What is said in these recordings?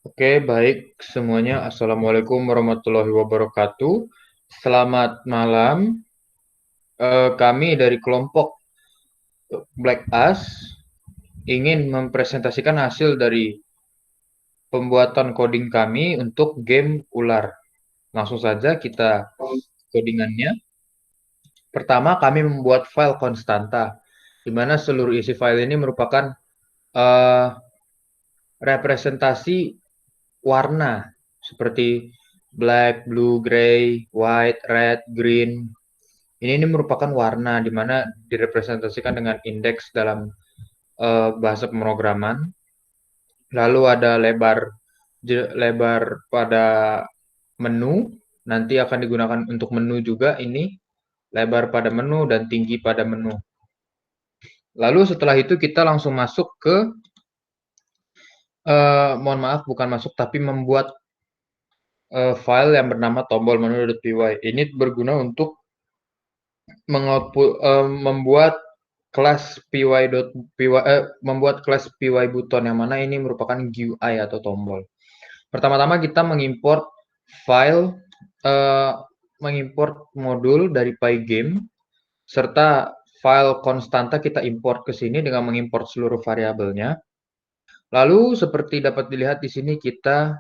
Oke, baik semuanya. Assalamualaikum warahmatullahi wabarakatuh. Selamat malam. Kami dari kelompok Black Ash ingin mempresentasikan hasil dari pembuatan coding kami untuk game ular. Langsung saja kita codingannya. Pertama, kami membuat file konstanta, di mana seluruh isi file ini merupakan eh, representasi warna seperti black, blue, gray, white, red, green. Ini merupakan warna di mana direpresentasikan dengan indeks dalam bahasa pemrograman. Lalu ada lebar pada menu, nanti akan digunakan untuk menu juga ini, lebar pada menu dan tinggi pada menu. Lalu setelah itu kita langsung masuk ke, mohon maaf bukan masuk tapi membuat file yang bernama tombol menu.py. Ini berguna untuk membuat kelas membuat kelas py button yang mana ini merupakan GUI atau tombol. Pertama-tama kita mengimport file mengimport modul dari Pygame serta file konstanta kita import ke sini dengan mengimport seluruh variabelnya. Lalu seperti dapat dilihat di sini kita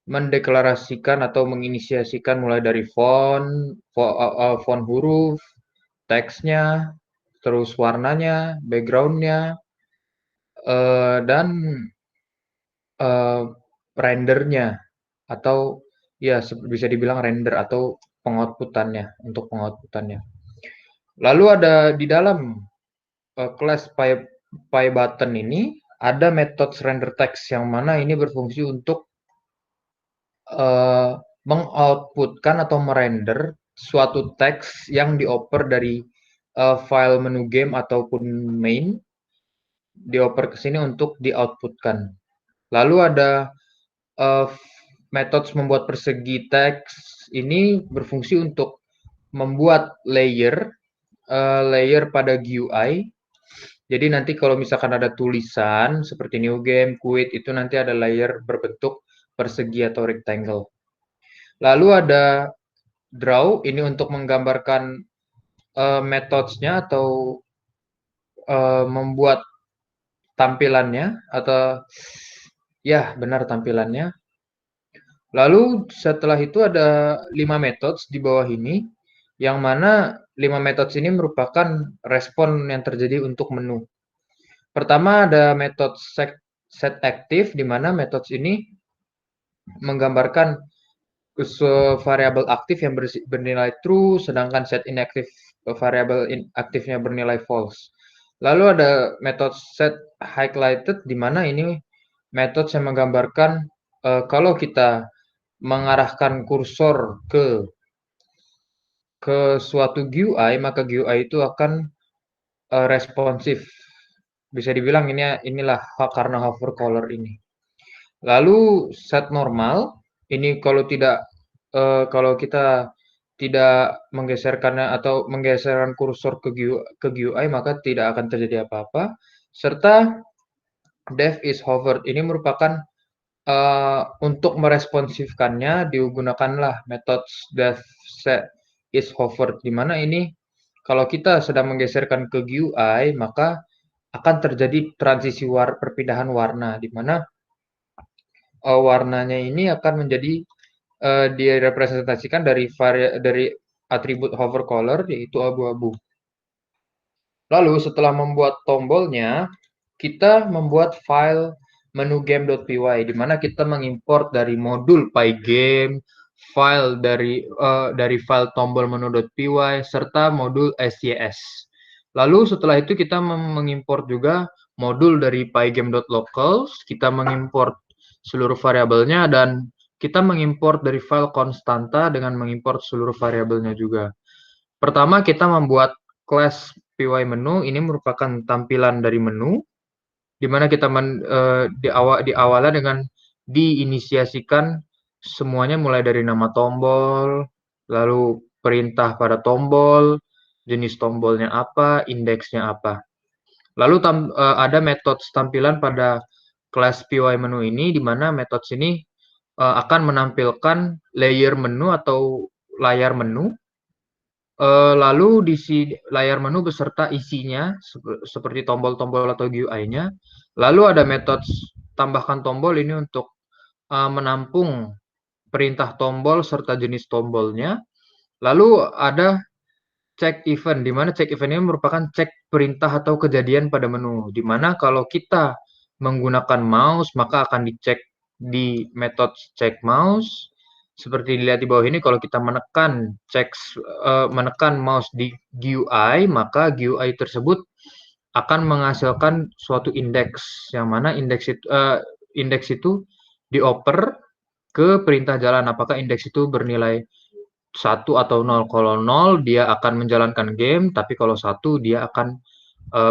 mendeklarasikan atau menginisiasikan mulai dari font huruf, teksnya, terus warnanya, backgroundnya, dan eh, rendernya atau ya bisa dibilang render atau untuk pengoutputannya. Lalu ada di dalam kelas PyButton ini ada metode render text yang mana ini berfungsi untuk eh, mengoutputkan atau merender suatu teks yang dioper dari file menu game ataupun main dioper ke sini untuk di-outputkan. Lalu ada uh, metode membuat persegi teks ini berfungsi untuk membuat layer pada GUI. Jadi nanti kalau misalkan ada tulisan seperti new game, quit itu nanti ada layer berbentuk persegi atau rectangle. Lalu ada draw ini untuk menggambarkan methodenya atau membuat tampilannya atau ya benar tampilannya. Lalu setelah itu ada 5 metode di bawah ini, yang mana 5 metode ini merupakan respon yang terjadi untuk menu. Pertama ada metode setActive, di mana metode ini menggambarkan variabel aktif yang bernilai true, sedangkan setInActive variabel aktifnya bernilai false. Lalu ada metode setHighlighted, di mana ini metode yang menggambarkan kalau kita mengarahkan kursor ke suatu GUI, maka GUI itu akan responsif. Bisa dibilang inilah karena hover color ini. Lalu set normal, ini kalau kita tidak menggeserkannya atau menggeserkan kursor ke GUI maka tidak akan terjadi apa-apa. Serta def is hovered, ini merupakan untuk meresponsifkannya digunakanlah metode def set is hovered, di mana ini kalau kita sedang menggeserkan ke GUI maka akan terjadi transisi perpindahan warna, di mana warnanya ini akan menjadi direpresentasikan dari atribut hover color yaitu abu-abu. Lalu setelah membuat tombolnya, kita membuat file menu game.py di mana kita mengimport dari modul pygame, file dari file tombol menu.py serta modul sys. Lalu setelah itu kita mengimport juga modul dari pygame.locals, kita mengimport seluruh variabelnya dan kita mengimport dari file konstanta dengan mengimport seluruh variabelnya juga. Pertama kita membuat class py menu, ini merupakan tampilan dari menu di mana kita diawali dengan diinisiasikan semuanya mulai dari nama tombol, lalu perintah pada tombol, jenis tombolnya apa, indeksnya apa. Lalu ada metode tampilan pada kelas PY menu ini, di mana methods ini akan menampilkan layer menu atau layar menu. Lalu di layar menu beserta isinya seperti tombol-tombol atau GUI-nya. Lalu ada metode tambahkan tombol ini untuk menampung perintah tombol serta jenis tombolnya. Lalu ada cek event, di mana cek event ini merupakan cek perintah atau kejadian pada menu. Di mana kalau kita menggunakan mouse, maka akan dicek di metode cek mouse. Seperti dilihat di bawah ini, kalau kita menekan mouse di GUI, maka GUI tersebut akan menghasilkan suatu indeks, yang mana indeks itu dioper ke perintah jalan. Apakah indeks itu bernilai 1 atau 0? Kalau 0 dia akan menjalankan game, tapi kalau 1 dia akan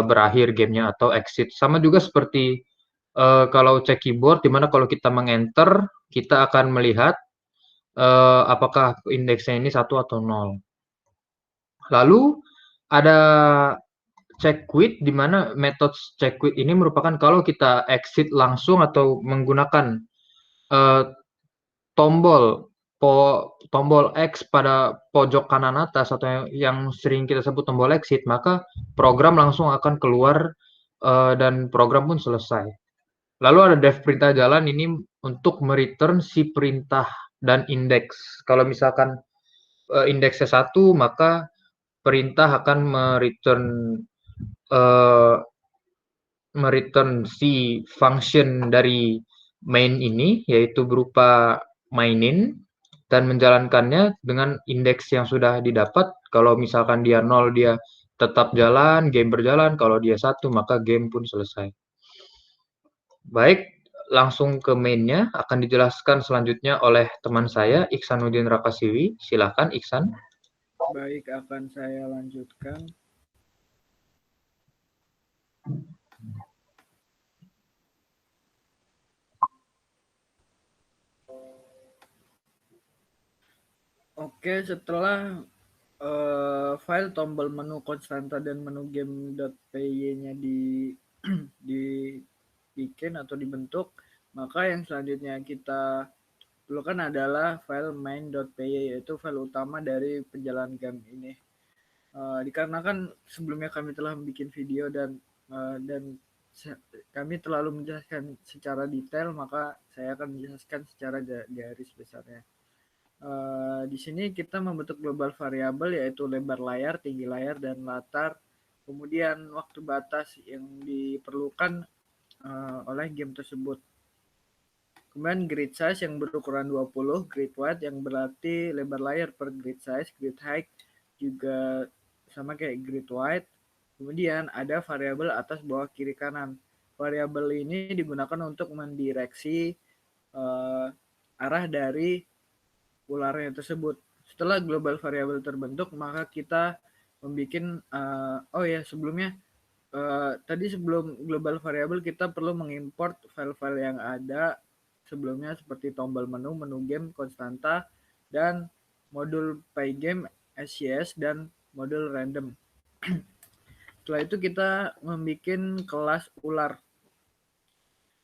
berakhir gamenya atau exit. Sama juga seperti kalau cek keyboard, di mana kalau kita meng-enter, kita akan melihat apakah indeksnya ini 1 atau 0. Lalu ada check quit, di mana metode check quit ini merupakan kalau kita exit langsung atau menggunakan uh, tombol tombol X pada pojok kanan atas atau yang sering kita sebut tombol exit, maka program langsung akan keluar dan program pun selesai. Lalu ada def perintah jalan ini untuk mereturn si perintah dan indeks. Kalau misalkan indeksnya 1, maka perintah akan mereturn si function dari main ini, yaitu berupa mainin, dan menjalankannya dengan indeks yang sudah didapat. Kalau misalkan dia 0, dia tetap jalan, game berjalan. Kalau dia 1, maka game pun selesai. Baik, langsung ke mainnya akan dijelaskan selanjutnya oleh teman saya, Iksanuddin Rakasiwi. Silakan, Iksan. Baik, akan saya lanjutkan. Oke, setelah file tombol menu konstanta dan menu game.py-nya dibikin atau dibentuk, maka yang selanjutnya kita perlukan adalah file main.py, yaitu file utama dari penjalan game ini. Dikarenakan sebelumnya kami telah membuat video dan kami terlalu menjelaskan secara detail, maka saya akan menjelaskan secara garis besarnya. Di sini kita membentuk global variabel, yaitu lebar layar, tinggi layar, dan latar. Kemudian waktu batas yang diperlukan oleh game tersebut. Kemudian grid size yang berukuran 20, grid width yang berarti lebar layar per grid size, grid height juga sama kayak grid width. Kemudian ada variabel atas, bawah, kiri, kanan. Variabel ini digunakan untuk mendireksi arah dari ularnya tersebut. Setelah global variabel terbentuk, maka kita membuat sebelumnya tadi sebelum global variabel kita perlu mengimport file-file yang ada sebelumnya seperti tombol menu, menu game, konstanta, dan modul pygame, SCS, dan modul random. Setelah itu kita membuat kelas ular.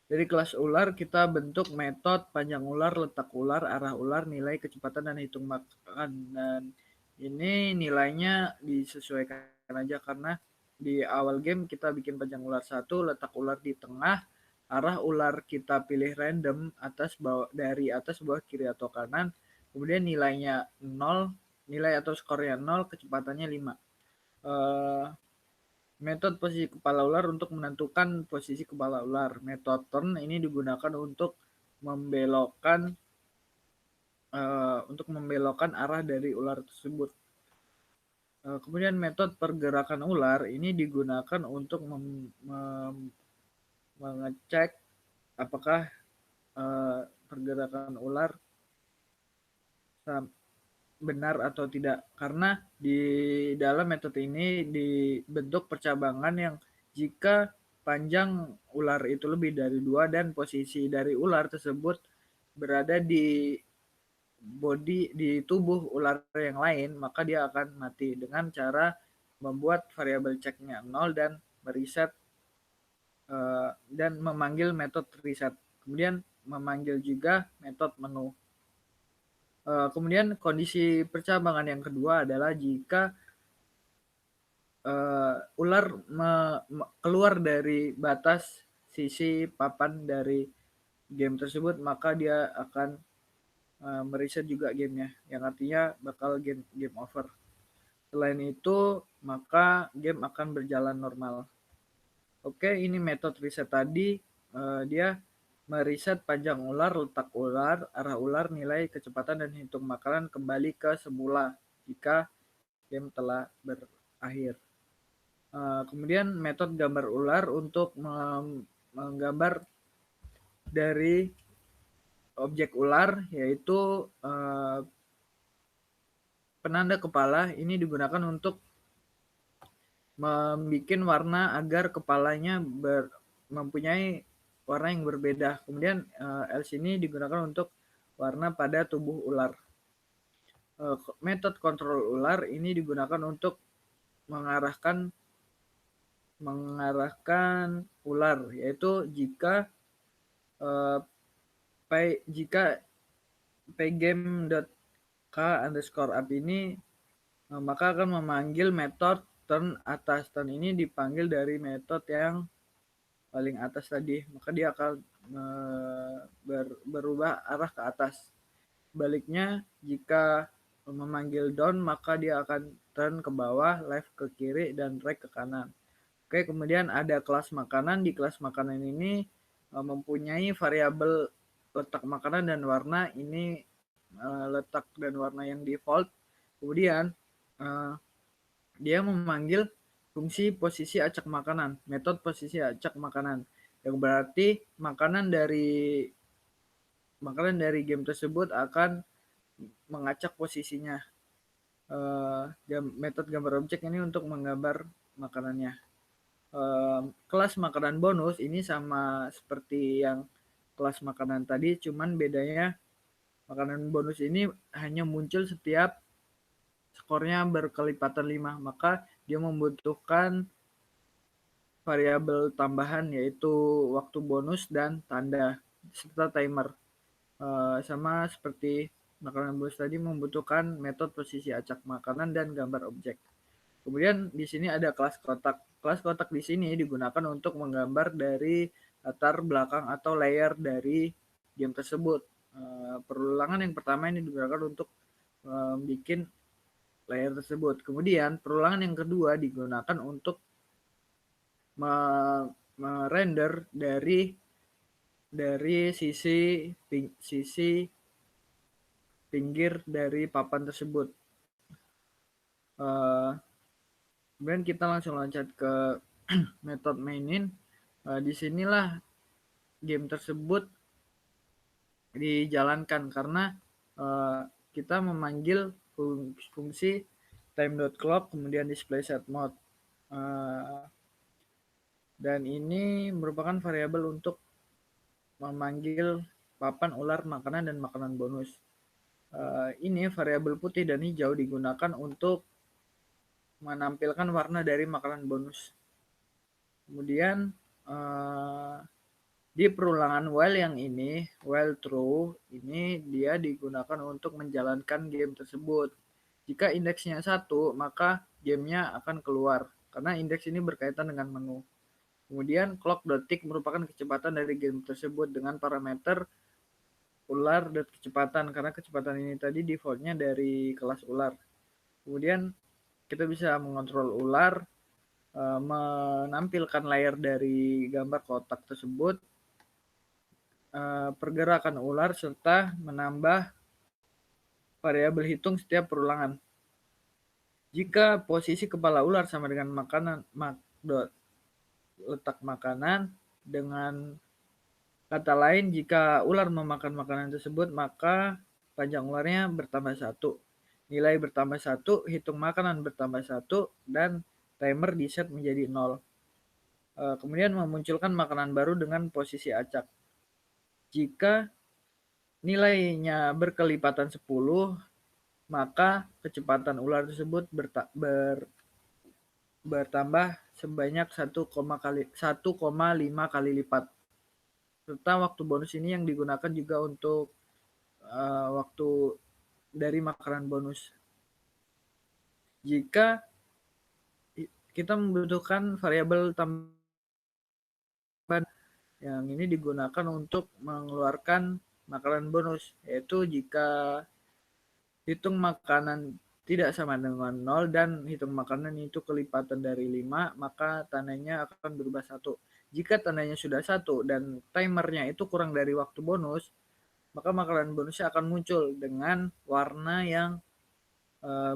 Dari kelas ular kita bentuk metode panjang ular, letak ular, arah ular, nilai, kecepatan, dan hitung makan. Dan ini nilainya disesuaikan aja karena di awal game kita bikin panjang ular 1, letak ular di tengah, arah ular kita pilih random, atas bawah, dari atas, bawah, kiri, atau kanan. Kemudian nilainya 0, nilai atau skornya 0, kecepatannya 5. Metode posisi kepala ular untuk menentukan posisi kepala ular. Metode turn ini digunakan untuk membelokkan arah dari ular tersebut. Kemudian metode pergerakan ular ini digunakan untuk mengecek apakah pergerakan ular benar atau tidak, karena di dalam metode ini dibentuk percabangan yang jika panjang ular itu lebih dari 2 dan posisi dari ular tersebut berada di tubuh ular yang lain, maka dia akan mati dengan cara membuat variabel ceknya 0 dan mereset dan memanggil metode reset. Kemudian memanggil juga metode menu. Kemudian kondisi percabangan yang kedua adalah jika ular keluar dari batas sisi papan dari game tersebut, maka dia akan mereset juga gamenya, yang artinya bakal game over. Selain itu, maka game akan berjalan normal. Oke, ini metode reset tadi. Dia mereset panjang ular, letak ular, arah ular, nilai kecepatan, dan hitung makanan kembali ke semula jika game telah berakhir. Kemudian metode gambar ular untuk menggambar dari objek ular, yaitu penanda kepala. Ini digunakan untuk membuat warna agar kepalanya mempunyai warna yang berbeda. Kemudian else ini digunakan untuk warna pada tubuh ular. Metode kontrol ular ini digunakan untuk mengarahkan ular, yaitu jika pygame.k_up ini maka akan memanggil metode turn atas. Turn ini dipanggil dari metode yang paling atas tadi, maka dia akan berubah arah ke atas. Baliknya, jika memanggil down, maka dia akan turn ke bawah, left ke kiri, dan right ke kanan. Oke, kemudian ada kelas makanan. Di kelas makanan ini mempunyai variabel letak makanan dan warna. Ini letak dan warna yang default. Kemudian dia memanggil fungsi posisi acak makanan, metode posisi acak makanan, yang berarti makanan dari game tersebut akan mengacak posisinya. Metode gambar objek ini untuk menggambar makanannya. Kelas makanan bonus ini sama seperti yang kelas makanan tadi, cuman bedanya makanan bonus ini hanya muncul setiap skornya berkelipatan 5, maka dia membutuhkan variabel tambahan, yaitu waktu bonus dan tanda serta timer. Sama seperti makanan bonus tadi membutuhkan metode posisi acak makanan dan gambar objek. Kemudian di sini ada kelas kotak. Kelas kotak di sini digunakan untuk menggambar dari latar belakang atau layer dari game tersebut. Perulangan yang pertama ini digunakan untuk bikin layer tersebut. Kemudian perulangan yang kedua digunakan untuk merender dari sisi pinggir dari papan tersebut. Kemudian kita langsung loncat ke metode mainin. Disinilah game tersebut dijalankan karena kita memanggil fungsi time.clock, kemudian display set mode. Dan ini merupakan variabel untuk memanggil papan ular makanan dan makanan bonus. Ini variabel putih dan hijau digunakan untuk menampilkan warna dari makanan bonus. Kemudian di perulangan while yang ini, while true, ini dia digunakan untuk menjalankan game tersebut. Jika indeksnya 1, maka gamenya akan keluar, karena indeks ini berkaitan dengan menu. Kemudian clock.tick merupakan kecepatan dari game tersebut dengan parameter ular dan kecepatan, karena kecepatan ini tadi defaultnya dari kelas ular. Kemudian kita bisa mengontrol ular, menampilkan layer dari gambar kotak tersebut, pergerakan ular, serta menambah variabel hitung setiap perulangan. Jika posisi kepala ular sama dengan letak makanan, dengan kata lain, jika ular memakan makanan tersebut, maka panjang ularnya bertambah 1. Nilai bertambah 1, hitung makanan bertambah 1, dan timer di set menjadi 0. Kemudian memunculkan makanan baru dengan posisi acak. Jika nilainya berkelipatan 10, maka kecepatan ular tersebut bertambah sebanyak 1,5 kali lipat. Serta waktu bonus ini yang digunakan juga untuk waktu dari makanan bonus. Jika kita membutuhkan variabel tambahan yang ini digunakan untuk mengeluarkan makanan bonus, yaitu jika hitung makanan tidak sama dengan 0 dan hitung makanan itu kelipatan dari 5, maka tandanya akan berubah 1. Jika tandanya sudah 1 dan timernya itu kurang dari waktu bonus, maka makanan bonusnya akan muncul dengan warna yang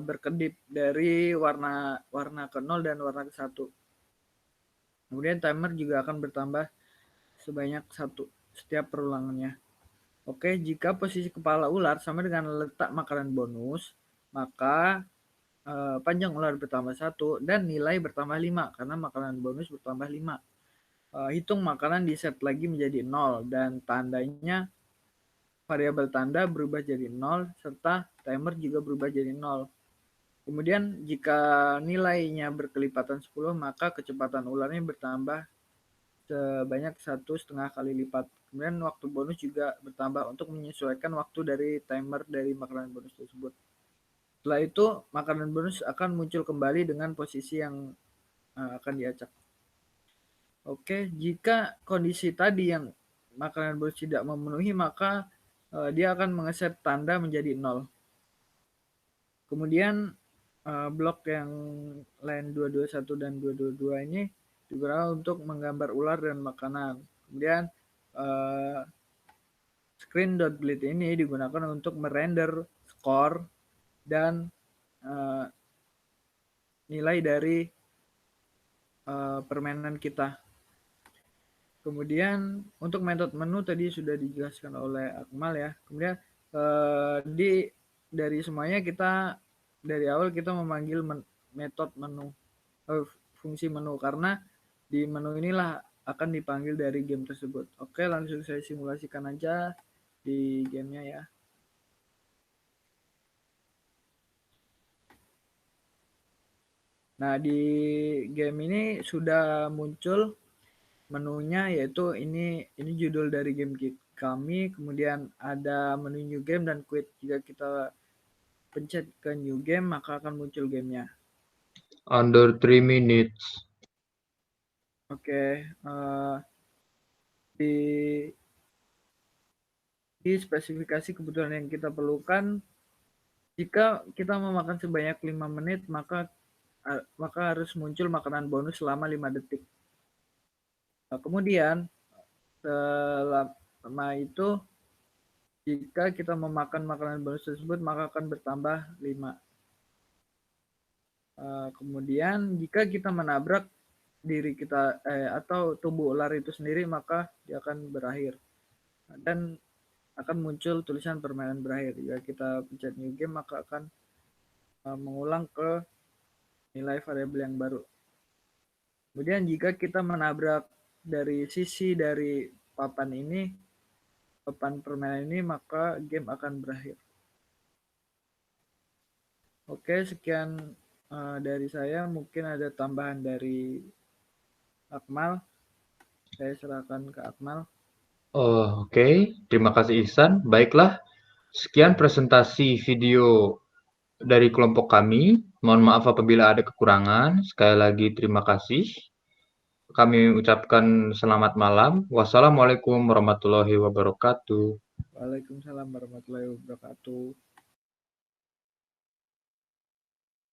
berkedip dari warna ke 0 dan warna ke 1. Kemudian timer juga akan bertambah sebanyak 1 setiap perulangannya. Oke, jika posisi kepala ular sama dengan letak makanan bonus, maka panjang ular bertambah 1 dan nilai bertambah 5 karena makanan bonus bertambah 5. Hitung makanan di set lagi menjadi 0 dan tandanya variabel tanda berubah jadi 0 serta timer juga berubah jadi 0. Kemudian jika nilainya berkelipatan 10, maka kecepatan ularnya bertambah sebanyak 1,5 kali lipat. Kemudian waktu bonus juga bertambah untuk menyesuaikan waktu dari timer dari makanan bonus tersebut. Setelah itu, makanan bonus akan muncul kembali dengan posisi yang akan diacak. Oke, jika kondisi tadi yang makanan bonus tidak memenuhi, maka dia akan mengeset tanda menjadi 0. Kemudian blok yang line 221 dan 222 ini digunakan untuk menggambar ular dan makanan. Kemudian screen.bleed ini digunakan untuk merender skor dan nilai dari permainan kita. Kemudian untuk metode menu tadi sudah dijelaskan oleh Akmal ya. Kemudian dari semuanya kita dari awal kita memanggil metode menu, fungsi menu karena di menu inilah akan dipanggil dari game tersebut. Oke, langsung saya simulasikan aja di gamenya ya. Nah, di game ini sudah muncul menunya, yaitu ini judul dari game kami, kemudian ada menu new game dan quit. Jika kita pencet ke new game, maka akan muncul gamenya. Under 3 minutes. Oke, di spesifikasi kebutuhan yang kita perlukan, jika kita memakan sebanyak 5 menit, maka harus muncul makanan bonus selama 5 detik. Kemudian selama itu jika kita memakan makanan bonus tersebut maka akan bertambah 5. Kemudian jika kita menabrak diri kita atau tubuh ular itu sendiri maka dia akan berakhir dan akan muncul tulisan permainan berakhir. Jika kita pencet new game maka akan mengulang ke nilai variabel yang baru. Kemudian jika kita menabrak dari sisi dari papan permainan ini, maka game akan berakhir. Oke, sekian dari saya. Mungkin ada tambahan dari Akmal. Saya serahkan ke Akmal. Oke. Terima kasih Ihsan. Baiklah, sekian presentasi video dari kelompok kami. Mohon maaf apabila ada kekurangan. Sekali lagi terima kasih. Kami ucapkan selamat malam. Wassalamualaikum warahmatullahi wabarakatuh. Waalaikumsalam warahmatullahi wabarakatuh.